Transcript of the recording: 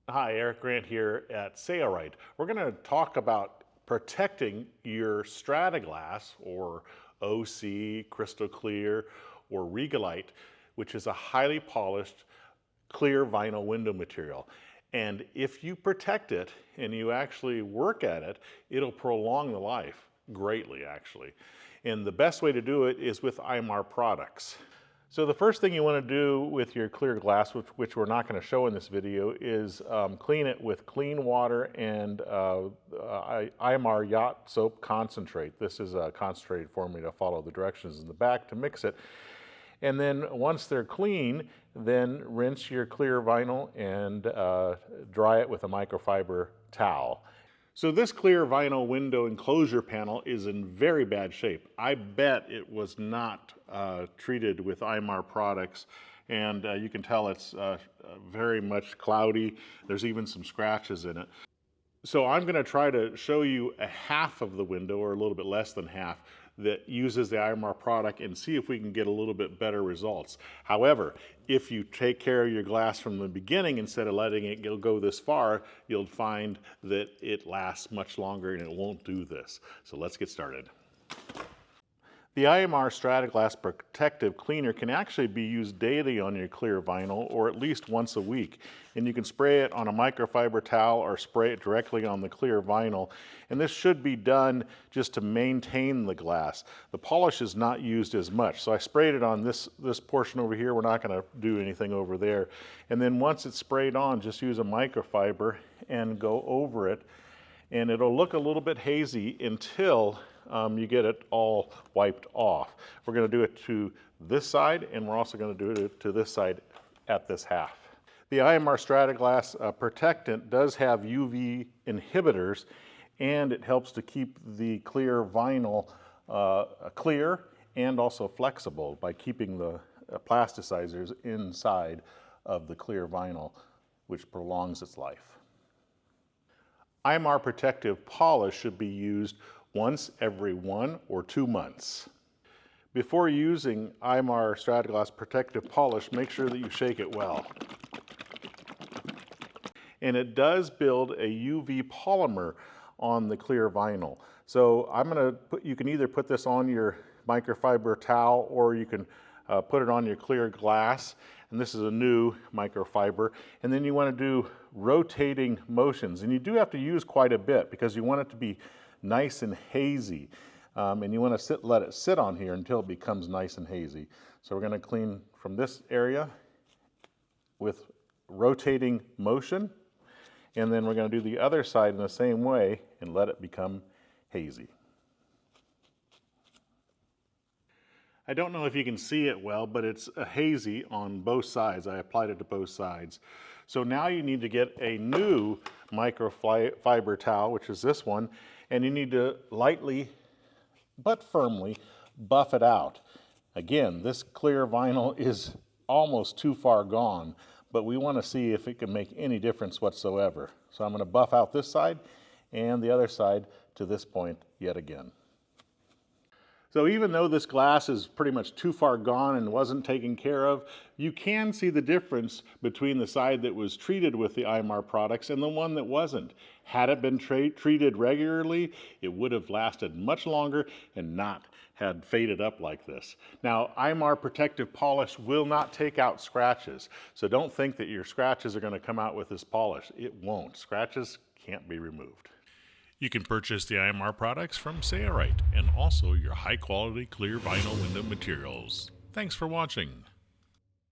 Hi, Eric Grant here at Regalite. We're going to talk about protecting your Strataglass or OC, crystal clear, or Regalite, which is a highly polished clear vinyl window material. And if you protect it and you actually work at it, it'll prolong the life greatly, actually. And the best way to do it is with IMAR products. So the first thing you want to do with your clear glass, which we're not going to show in this video, is clean it with clean water and IMAR Yacht Soap concentrate. This is a concentrated formula. Follow the directions in the back to mix it. And then once they're clean, then rinse your clear vinyl and dry it with a microfiber towel. So this clear vinyl window enclosure panel is in very bad shape. I bet it was not treated with IMAR products, and you can tell it's very much cloudy. There's even some scratches in it. So I'm going to try to show you a half of the window, or a little bit less than half, that uses the IMAR product and see if we can get a little bit better results. However, if you take care of your glass from the beginning instead of letting it go this far, you'll find that it lasts much longer and it won't do this. So let's get started. The IMAR Strataglass Protective Cleaner can actually be used daily on your clear vinyl, or at least once a week. And you can spray it on a microfiber towel or spray it directly on the clear vinyl. And this should be done just to maintain the glass. The polish is not used as much. So I sprayed it on this portion over here. We're not going to do anything over there. And then once it's sprayed on, just use a microfiber and go over it. And it'll look a little bit hazy until you get it all wiped off. We're going to do it to this side, and we're also going to do it to this side at this half. The IMAR Strataglass protectant does have UV inhibitors, and it helps to keep the clear vinyl clear and also flexible by keeping the plasticizers inside of the clear vinyl, which prolongs its life. IMAR protective polish should be used once every 1 or 2 months. Before using IMAR Strataglass protective polish, make sure that you shake it well. And it does build a UV polymer on the clear vinyl. So you can either put this on your microfiber towel, or you can put it on your clear glass. And this is a new microfiber. And then you want to do rotating motions. And you do have to use quite a bit because you want it to be nice and hazy. And you want to let it sit on here until it becomes nice and hazy. So we're going to clean from this area with rotating motion. And then we're going to do the other side in the same way and let it become hazy. I don't know if you can see it well, but it's hazy on both sides. I applied it to both sides. So now you need to get a new microfiber towel, which is this one, and you need to lightly but firmly buff it out. Again, this clear vinyl is almost too far gone, but we want to see if it can make any difference whatsoever. So I'm going to buff out this side and the other side to this point yet again. So even though this glass is pretty much too far gone and wasn't taken care of, you can see the difference between the side that was treated with the IMAR products and the one that wasn't. Had it been treated regularly, it would have lasted much longer and not had faded up like this. Now, IMAR protective polish will not take out scratches. So don't think that your scratches are going to come out with this polish. It won't. Scratches can't be removed. You can purchase the IMAR products from Regalite and also your high-quality clear vinyl window materials. Thanks for watching.